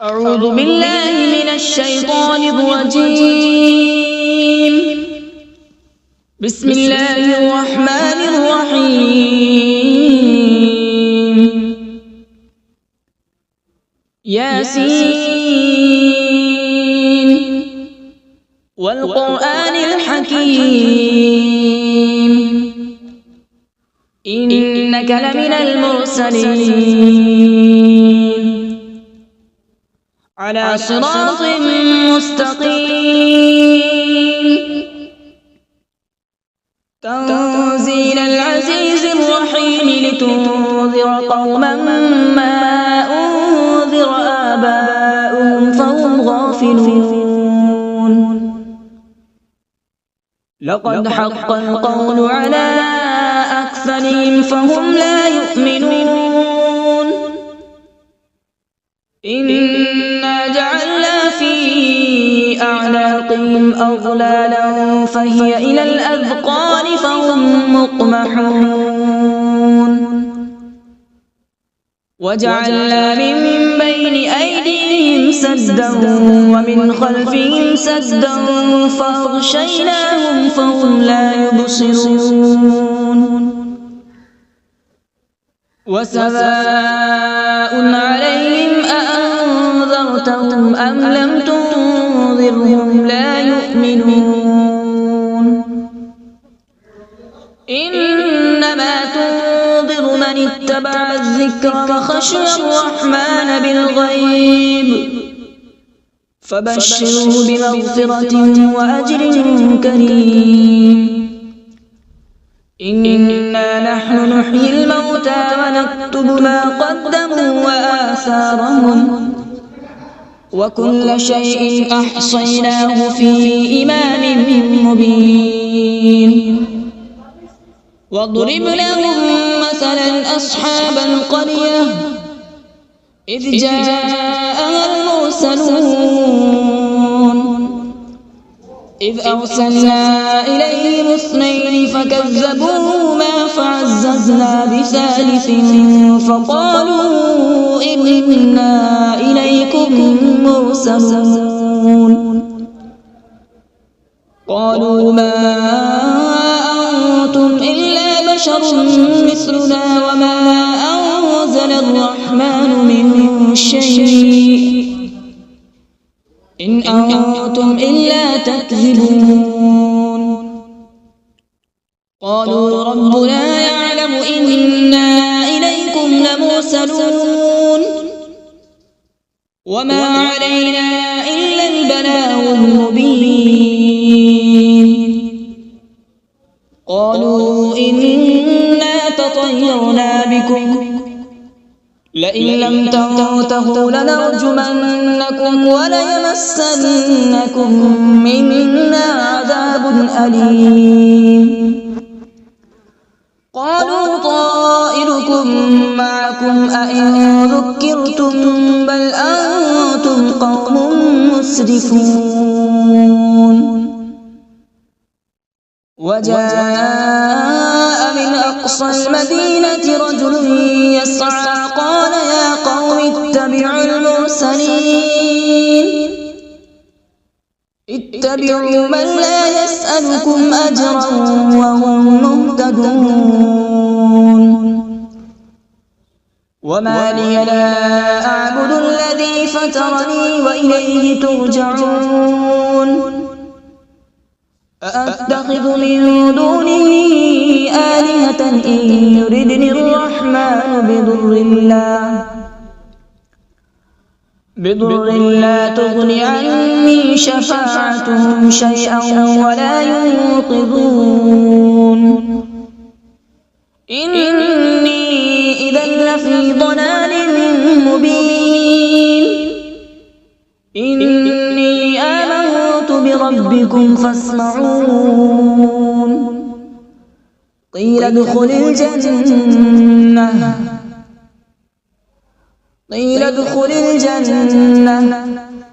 أعوذ بالله من الشيطان الرجيم. بسم الله الرحمن الرحيم. ياسين والقرآن الحكيم إنك لمن المرسلين على صراط مستقيم تنزيل العزيز الرحيم لتنذر قوما ما أنذر آباؤهم فهم غافلون. لقد حق القول على أكثرهم فهم لا يؤمنون. إنا جعلنا في أعناقهم أغلالا فهي إلى الأذقان فهم مقمحون. وجعلنا من بين أيديهم سدا ومن خلفهم سدا فأغشيناهم فهم لا يبصرون. وسواء عليهم أأنذرتهم أم لم تنذرهم لا يؤمنون. إنما تنذر من اتبع الذكر وخشي الرحمن بالغيب فبشره بمغفرة وأجر كريم. إنا نحن نحيي الموتى ونكتب ما قدموا وآثارهم وكل شيء أحصيناه في إمام مبين. واضرب لهم مثلا أصحاب القرية إذ جاءها المرسلون إذ أرسلنا إليهم اثنين فكذبوهما فعززنا بثالث فقالوا إنا إليكم مرسلون. قالوا ما أنتم إلا بشر مثلنا وما أنزل الرحمن من شيء إن أنتم إلا تكذبون. قالوا ربنا يعلم إنا إليكم لمرسلون وما علينا إلا البلاغ المبين. قالوا إنا تطيرنا بكم لئن لم تنتهوا لنرجمنكم وليمسنكم منا عذاب أليم. قالوا طائركم معكم أئن ذكرتم بل أنتم قوم مسرفون. وجاء من أقصى المدينة رجل يسعى قال يا قوم اتبعوا المرسلين اتبعوا من لا يسألكم أجرا وهم مهتدون. وما لي لا أعبد الذي فطرني وإليه ترجعون. أأتخذ من دونه آلهة إن يردني الرحمن بضر لا تغن عني شفاعتهم شيئا ولا ينقذون. إني إذا لفي ضلال مبين. إني آمنت بربكم فاسمعون. قيل ادخل الجنة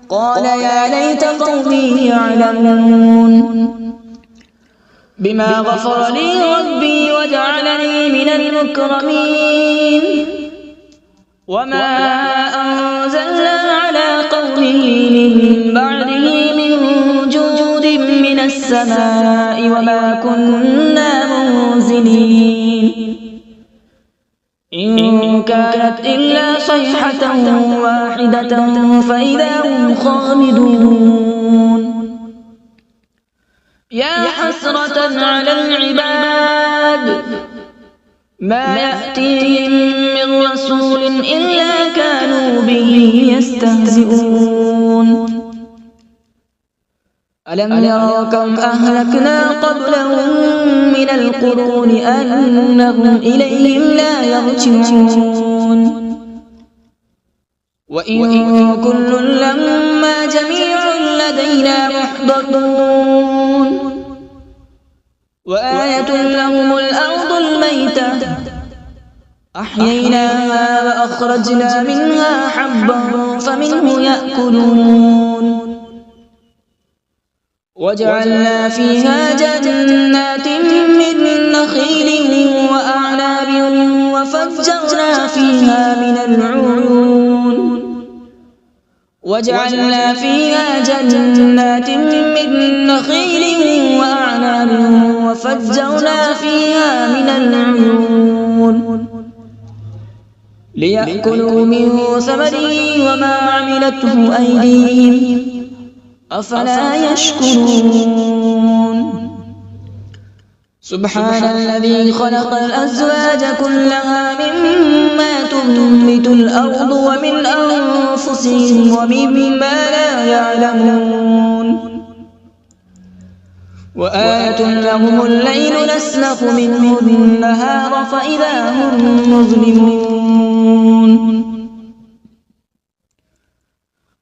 قال يا ليت قومي يعلمون بما غفر لي ربي وجعلني من المكرمين. وما أنزلنا على من بعده من جود من السماء وما كنا منزلين إن كانت إلا صيحة واحدة فإذا هم خامدون يا حسرة على العباد ما يأتيهم من رسول إلا كانوا به يستهزئون ألم يروا كم أهلكنا قبلهم من القرون أنهم إليهم لا يرجعون وإن كل لما جميع لدينا محضرون وآية لهم الأرض الميتة أحييناها وأخرجنا منها حبا فمنه يأكلون وجعلنا فيها جنات من نخيل وأعناب وفجرنا فيها من العيون وجعلنا فيها جنات من نخيل وأعناب وفجرنا فيها من العيون ليأكلوا من ثمره وما عملته أيديهم أفلا يشكرون سبحان الذي خلق الأزواج كلها مما تنبت الأرض ومن أنفسهم ومما لا يعلمون وآية لهم الليل نسلخ منه النهار فإذا هم مظلمون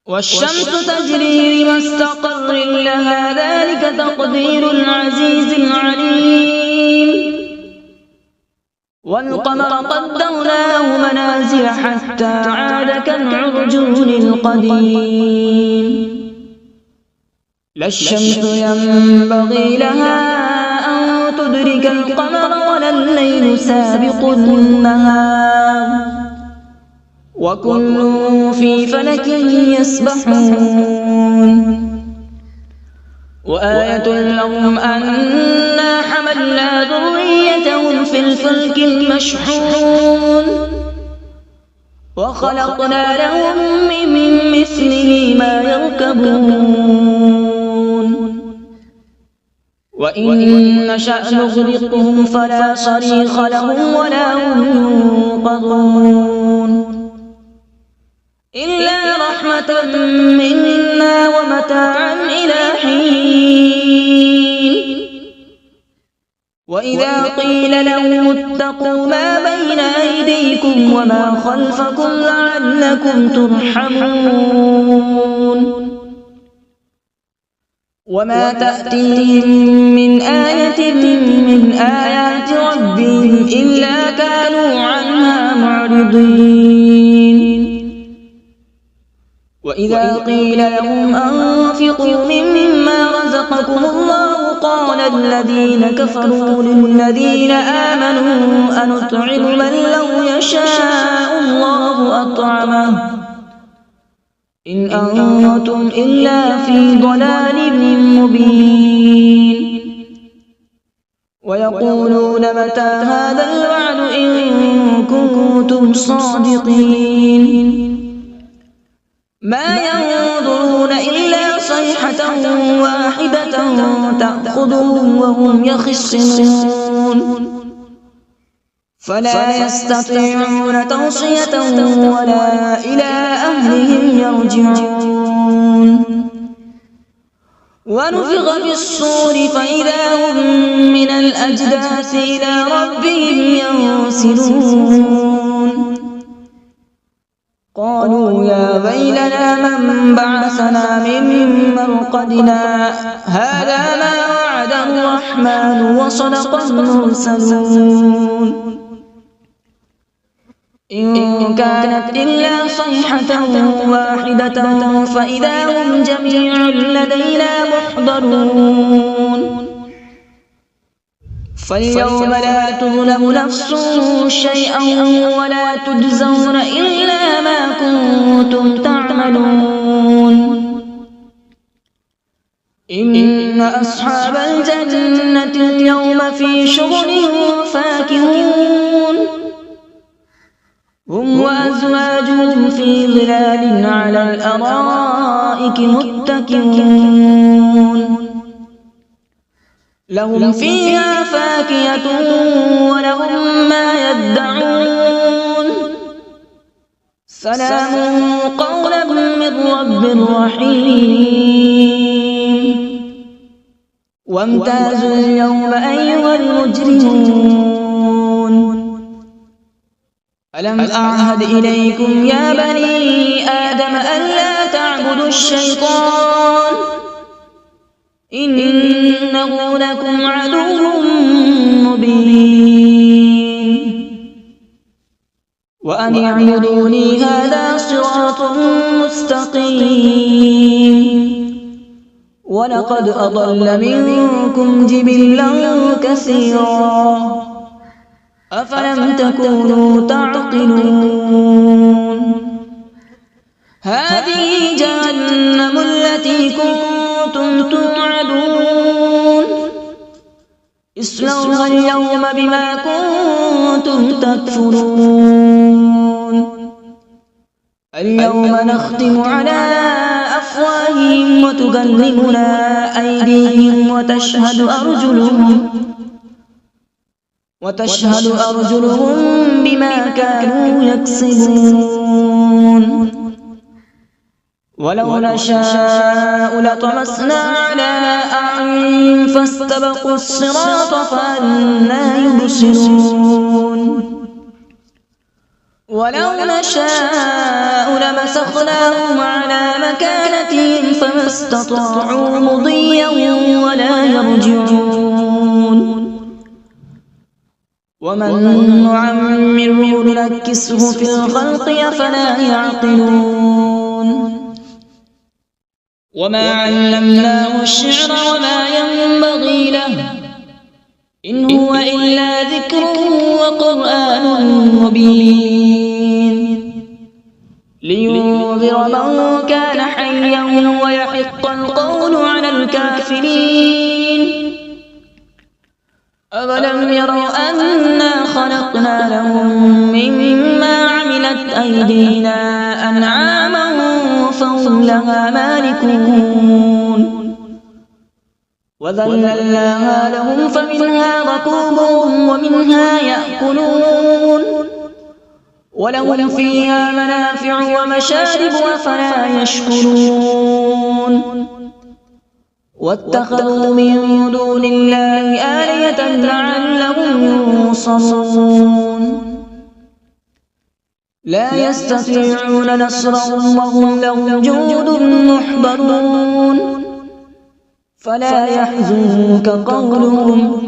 والشمس تجري لمستقر لها ذلك تقدير العزيز العليم والقمر قدرناه منازل حتى عاد كالعرجون القديم لا الشمس ينبغي لها أن تدرك القمر ولا الليل سابق النهار وكل في فلك يسبحون وآية لهم أنا حملنا ذريتهم في الفلك المشحون وخلقنا لهم من مثله ما يركبون وإن نشأ نغرقهم فلا صريخ لهم ولا هم ينقذون إلا رحمة منا ومتاعا إلى حين وإذا قيل لهم اتقوا ما بين أيديكم وما خلفكم لعلكم ترحمون وما تأتيهم من آية من آيات ربهم إلا كانوا عنها معرضين وإذا قيل لهم أنفقوا مما رزقكم الله قال الذين كفروا للذين آمنوا أنطعم من لو يشاء الله أطعمه إن أنتم إلا في ضلال مبين ويقولون متى هذا الوعد إن كنتم صادقين ما ينظرون إلا صيحة واحدة تأخذهم وهم يخصمون فلا يستطيعون توصية ولا إلى أهلهم يرجعون ونفخ في الصور فإذا هم من الأجداث إلى ربهم ينسلون قالوا يا ويلنا من بعثنا من مرقدنا هذا ما وعد الرحمن وصدق المرسلون إن كانت إلا صيحة واحدة فإذا هم جميع لدينا محضرون فاليوم لا تظلم نفس شيئا ولا تجزون إلا ما كنتم تعملون إن أصحاب الجنة اليوم في شغل فاكهون هم وأزواجهم في ظلال على الأرائك متكئون لهم فيها فاكهة ولهم ما يدعون سلام قولا من رب رحيم وامتازوا اليوم أيها المجرمون ألم أعهد إليكم يا بني آدم ألا تعبدوا الشيطان إنه لكم عدو مبين وأن اعبدوني هذا صراط مستقيم ولقد أضل منكم جبلا كثيرا أفلم تكونوا تعقلون هذه جهنم التي كنتم توعدون اصلوها اليوم بما كنتم تكفرون اليوم نختم على أفواههم وتكلمنا أيديهم وتشهد أرجلهم بما كانوا يكسبون ولو نشاء لطمسنا على أعينهم فاستبقوا الصراط فأنى يبصرون ولو نشاء لمسخناهم على مكانتهم فما استطاعوا مضيا ولا يرجعون ومن نعمره ننكسه في الخلق أفلا يعقلون وما علمناه الشعر وما ينبغي له إن هو إلا ذكر وقرآن مبين لينذر من كان حيا ويحق القول على الكافرين أولم يروا أنا خلقنا لهم مما عملت أيدينا أنعاما فهم لها مالكون وذللناها لهم فمنها ركوبهم ومنها يأكلون ولهم فيها منافع ومشارب أفلا يشكرون واتخذوا من دون الله آلهة لعلهم ينصرون لا يستطيعون نصرهم وهم لهم جند محضرون فلا يحزنك قولهم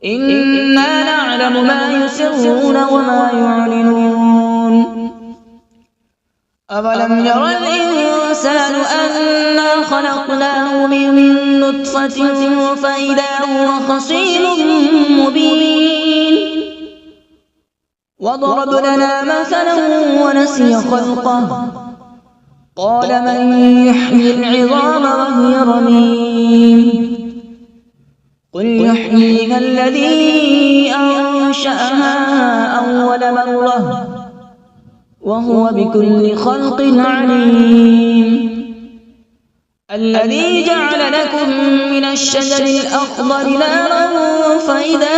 إنا نعلم ما يسرون وما يعلنون أولم ير الإنسان أنا خلقناه من نطفة فإذا هو خصيم مبين وضرب لنا مثلا ونسي خلقه قال من يحيي العظام وهي رميم قل يحييها الذي أنشأها أول مرة وهو بكل خلق عليم الذي جعل لكم من الشجر الأخضر نارا فإذا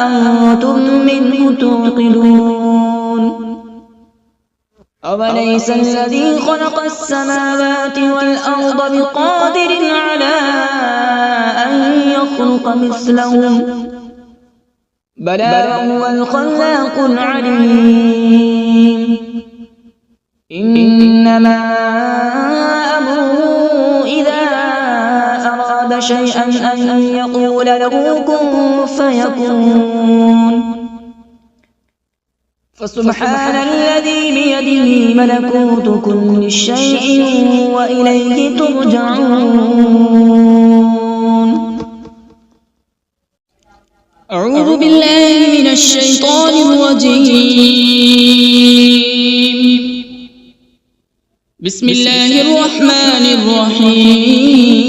أنتم منه توقدون أوليس الذي خلق السماوات والأرض بقادر على أن يخلق مثلهم بلى وهو الخلاق العليم إنما أمره إذا أراد شيئا أن يقول له كن فيكون فسبحان الذي بيده ملكوت كل شيء وإليه ترجعون أعوذ بالله من الشيطان الرجيم بسم الله الرحمن الرحيم.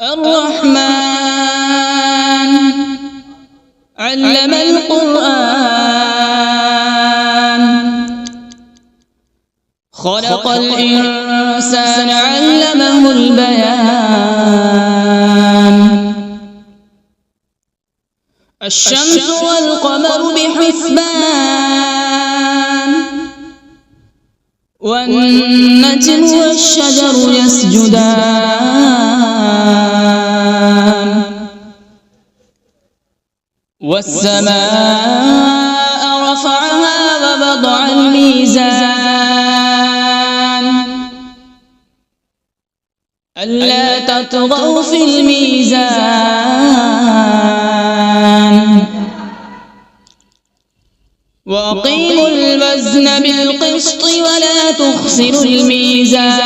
الرحمن علم القرآن خلق الإنسان علمه البيان. الشمس والقمر بحسبان والنجم والشجر يسجدان والسماء رفعها ووضع الميزان ألا تطغوا في الميزان وأقيموا الوزن بالقسط ولا تخسروا الميزان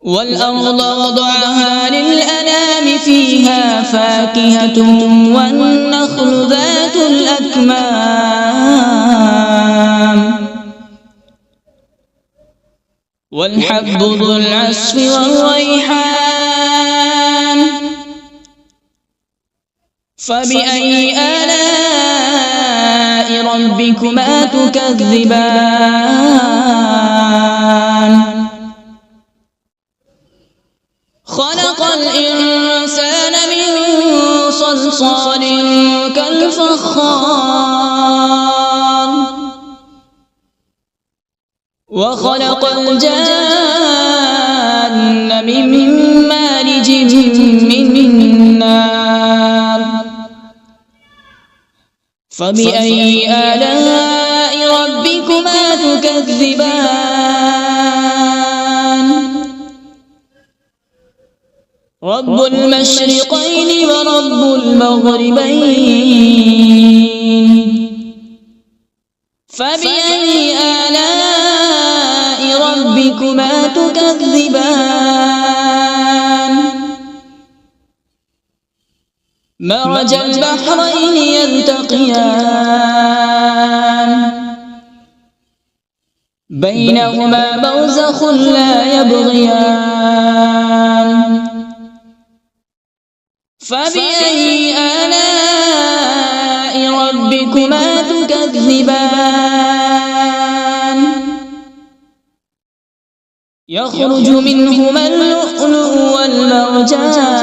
والأرض وضعها للأنام فيها فاكهة والنخل ذات الأكمام والحب ذو العصف والريحان فبأي آلاء ربكما تكذبان خلق الإنسان من صلصال كالفخار وخلق الجان من مارج من نار فبأي آلاء ربكما تكذبان رب المشرقين ورب المغربين فبأي آلاء ربكما تكذبان مرج البحرين يلتقيان بينهما برزخ لا يبغيان فبأي آلاء ربكما تكذبان يخرج منهما اللؤلؤ والمرجان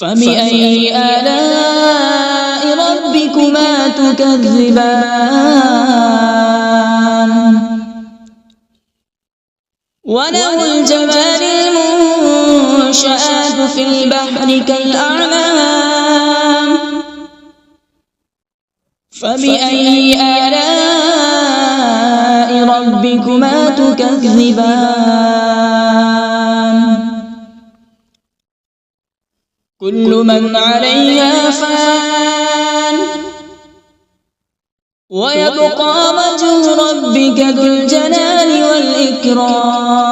فبأي آلاء ربكما تكذبان وله الجوار المنشآت في البحر كالأعلام فبأي آلاء ربكما تكذبان كل من عليها فان ويبقى وجه ربك ذو الجلال والإكرام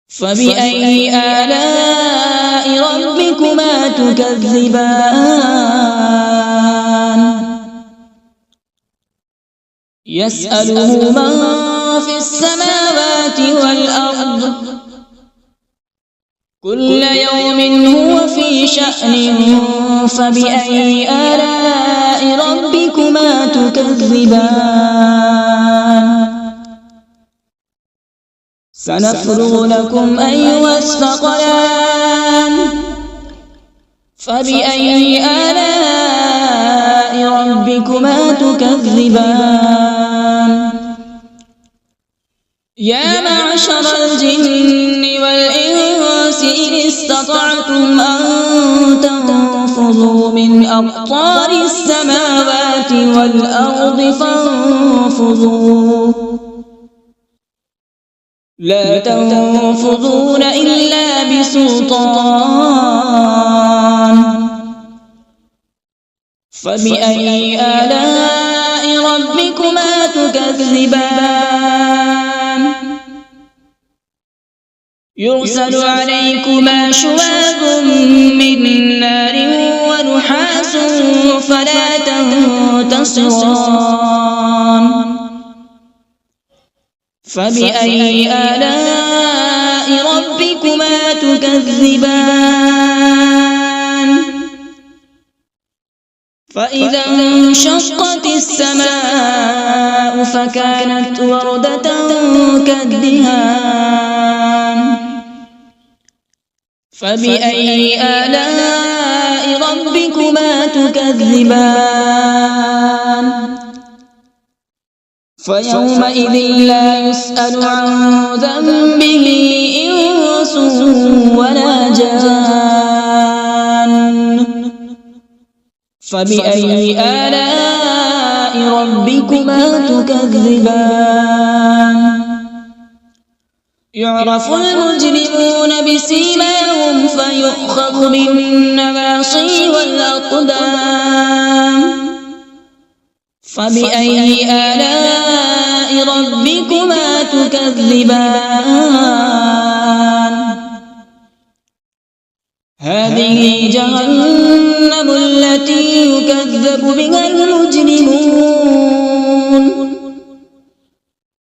فبأي آلاء ربكما تكذبان يسأله من في السماوات والأرض كل يوم هو في شأن فبأي آلاء ربكما تكذبان سنفرغ لكم أيها الثقلان فبأي آلاء ربكما تكذبان يا معشر الجن والإنس إن استطعتم أن تنفذوا من أقطار السماوات والأرض فانفذوا لا تنفذون إلا بسلطان فبأي آلاء ربكما تكذبان يرسل عليكما شواظ من نار ونحاس فلا تنتصران فبأي آلاء ربكما تكذبان فإذا انشقت السماء فكانت وردة كالدهان فبأي آلاء ربكما تكذبان فيومئذ لا يسأل عن ذنبه إنس ولا جان فبأي آلاء ربكما تكذبان يعرف المجرمون بسيماهم فيؤخذ بالنواصي والأقدام فبأي آلاء ربكما تكذبان هذه جهنم التي يكذب بها المجرمون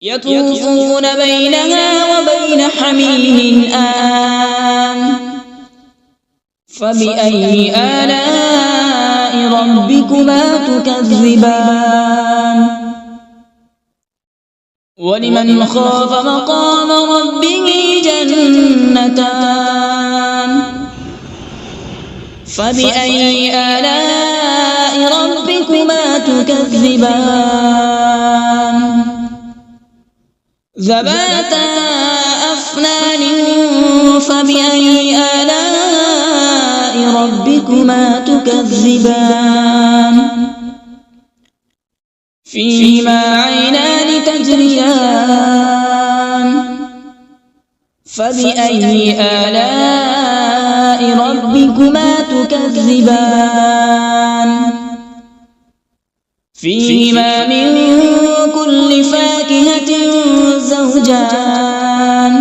يطوفون بينها وبين حميم آن فبأي آلاء ربكما تكذبان ولمن خاف مقام ربه جنتان فبأي آلاء ربكما تكذبان ذواتا أفنان فبأي آلاء ربكما تكذبان فيهما عينان تجريان فبأي آلاء ربكما تكذبان فيهما من كل فاكهة زوجان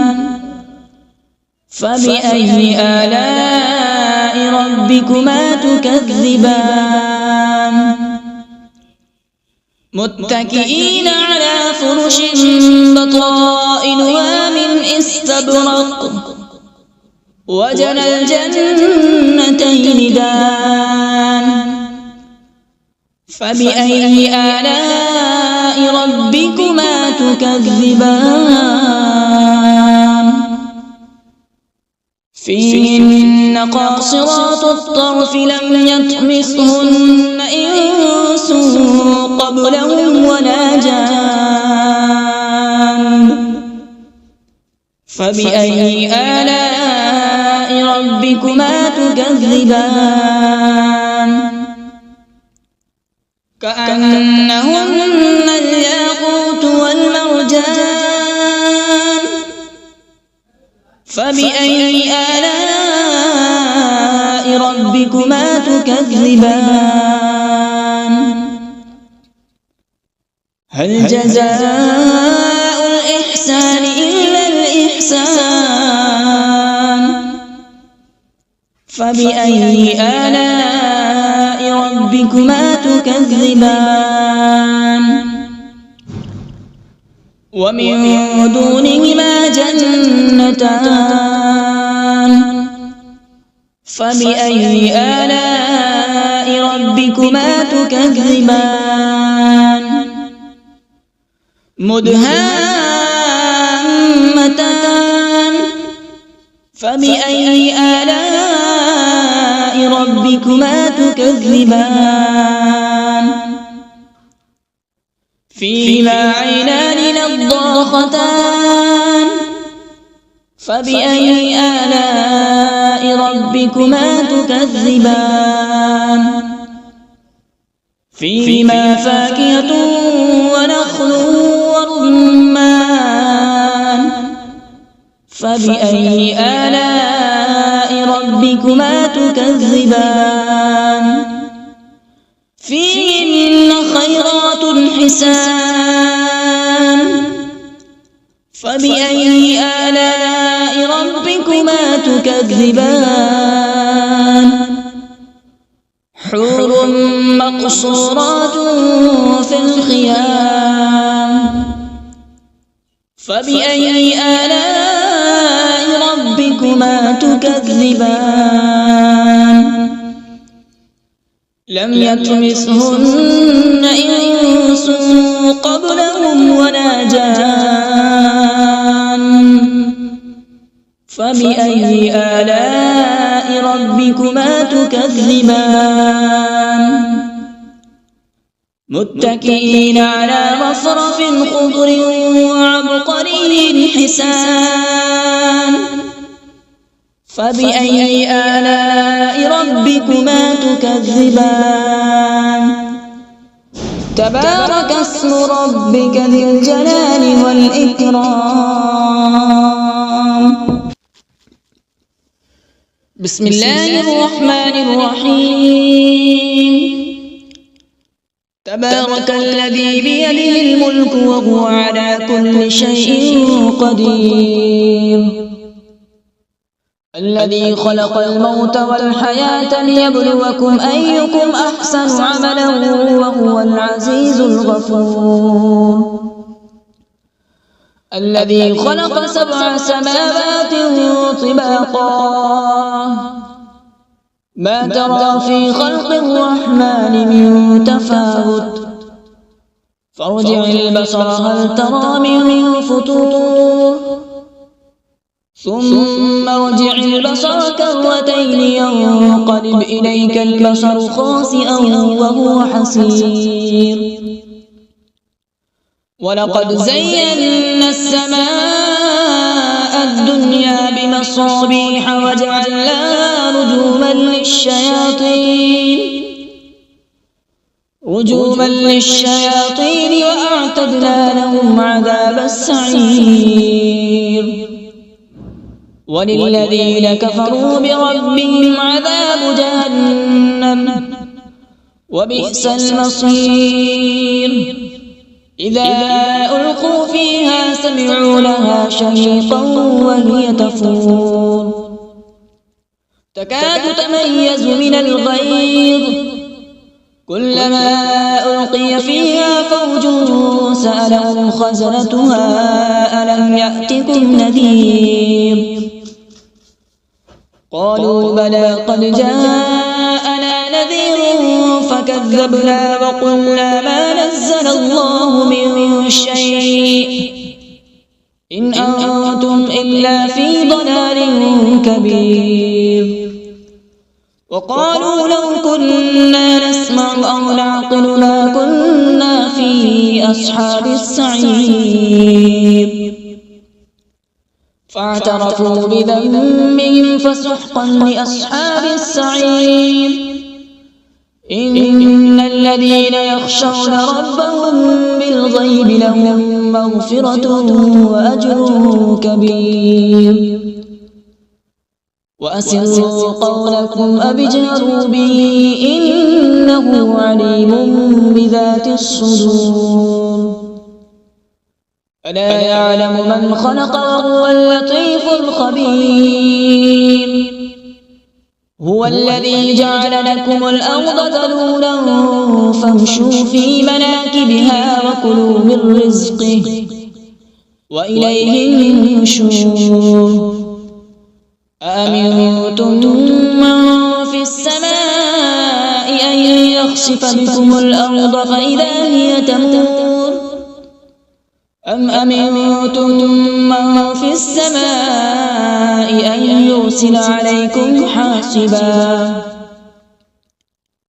فبأي آلاء ربكما تكذبان متكئين على فرش بطائنها من استبرق وجنى الجنتين دان فبأي آلاء ربكما تكذبان فيهن قاصرات الطرف لم يطمثهن إنس قبلهم ولا جان فبأي آلاء ربكما تكذبان كأنهن الياقوت والمرجان فبأي آلاء ربكما تكذبان هل جزاء الإحسان إلا الإحسان فبأي آلاء ربكما تكذبان ومن دونهما جنتان فبأي آلاء ربكما تكذبان مدهامتان فبأي آلاء ربكما تكذبان فيهما عينان نضاختان فبأي آلاء ربكما تكذبان فيهما فاكهة ونخل ورمان فبأي آلاء ربكما تكذبان فيهن خيرات حسان فبأي آلاء ربكما تكذبان حور مقصورات في الخيام فبأي آلاء ربكما تكذبان لم يطمثهن إنس قبلهم ولا جان فبأي آلاء ربكما تكذبان متكئين على رفرف خضر وعبقري حسان فبأي آلاء ربكما تكذبان تبارك اسم ربك ذي الجلال والإكرام بسم الله الرحمن الرحيم تبارك الذي بيده الملك وهو على كل شيء قدير الذي خلق الموت والحياة ليبلوكم أيكم أحسن عملا وهو العزيز الغفور الذي خلق 7 سماوات طباقا ما ترى في خلق الرحمن من تفاوت فارجع البصر هل ترى من فطور ثم ارجع البصر كرتين ينقلب إليك البصر خاسئا وهو حسير ولقد زينا السماء الدنيا بمصابيح وجعلناها رجوما للشياطين وأعتدنا لهم عذاب السعير وللذين كفروا بربهم عذاب جهنم وبئس المصير إذا ألقوا فيها سمعوا لها شهيقا وهي تفور تكاد تميز من الغيظ كلما ألقي فيها فوج سألهم خزنتها ألم يأتكم نذير قالوا بلى قد جاءنا نذير فكذبنا وقلنا ما نزل الله من شيء إن أنتم إلا في ضلال كبير وقالوا لو كنا نسمع أو نعقل ما كنا في أصحاب السعير فاعترفوا بذنبهم فسحقا لأصحاب السعير إن الذين يخشون ربهم بالغيب لهم مغفرة وأجر كبير وأسروا قولكم أو اجهروا به إنه عليم بذات الصدور ألا يعلم من خلق وهو اللطيف الخبير هو الذي جعل لكم الأرض ذلولا فامشوا في مناكبها وكلوا من رزقه وإليه النشور أأمنتم من في السماء أن يخسف بكم الأرض فإذا هي تمور أم أمنتم من في السماء أن يرسل عليكم حاصبا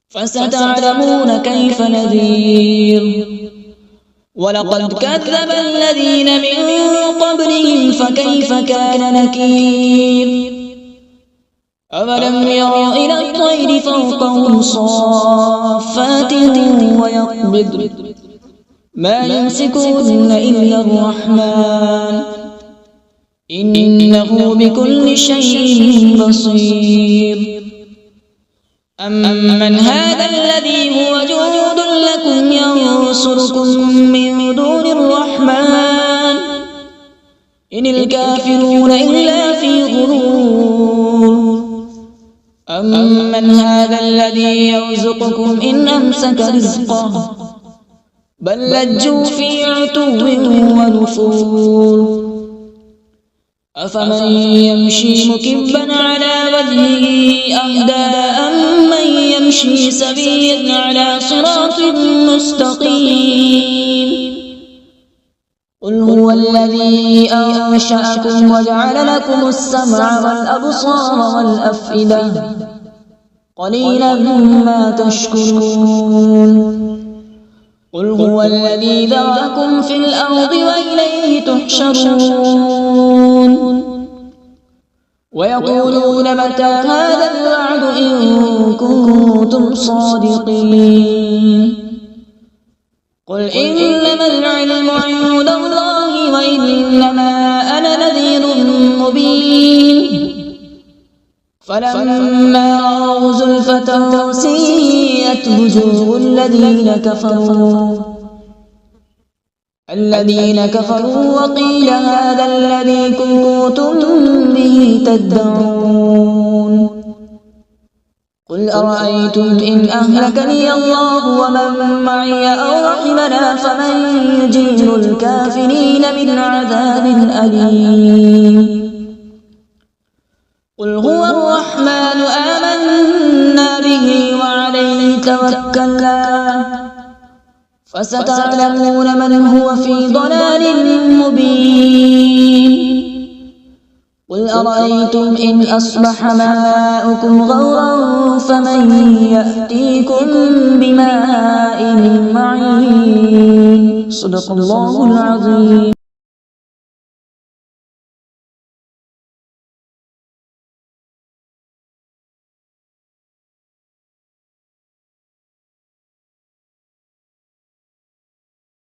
فستعلمون كيف نذير ولقد كذب الذين من قبلهم فكيف كان نكير أولم يروا إلى الطير فوقهم صافات ويقبض ما يمسكهن إلا الرحمن إنه بكل شيء بصير أمن هذا الذي هو جند لكم ينصركم من دون الرحمن إن الكافرون إلا في غرور أمن هذا الذي يرزقكم إن أمسك رزقه بل لجوا في عتو ونفور أفمن يمشي مكبا على وجهه أهدى أمن يمشي سويا على صراط مستقيم قل هو الذي أنشأكم وجعل لكم السمع والأبصار والأفئدة قليلا ما تشكرون قل هو الذي ذرأكم في الأرض وإليه تحشرون ويقولون متى هذا الوعد إن كنتم صادقين قل إنما العلم عند الله وإنما أنا نذير مبين فلما رأوا زلفة سيئت وجوه الذين كفروا وقيل هذا الذي كنتم به تدعون قل أرأيتم إن أهلكني الله ومن معي أو رحمنا فمن يجير الكافرين من عذاب أليم قل هو الرحمن آمنا به وعليه توكلنا فستعلمون من هو في ضلال مبين قل أرأيتم إن أصبح ماؤكم غورا فمن يأتيكم بماء معين صدق الله العظيم.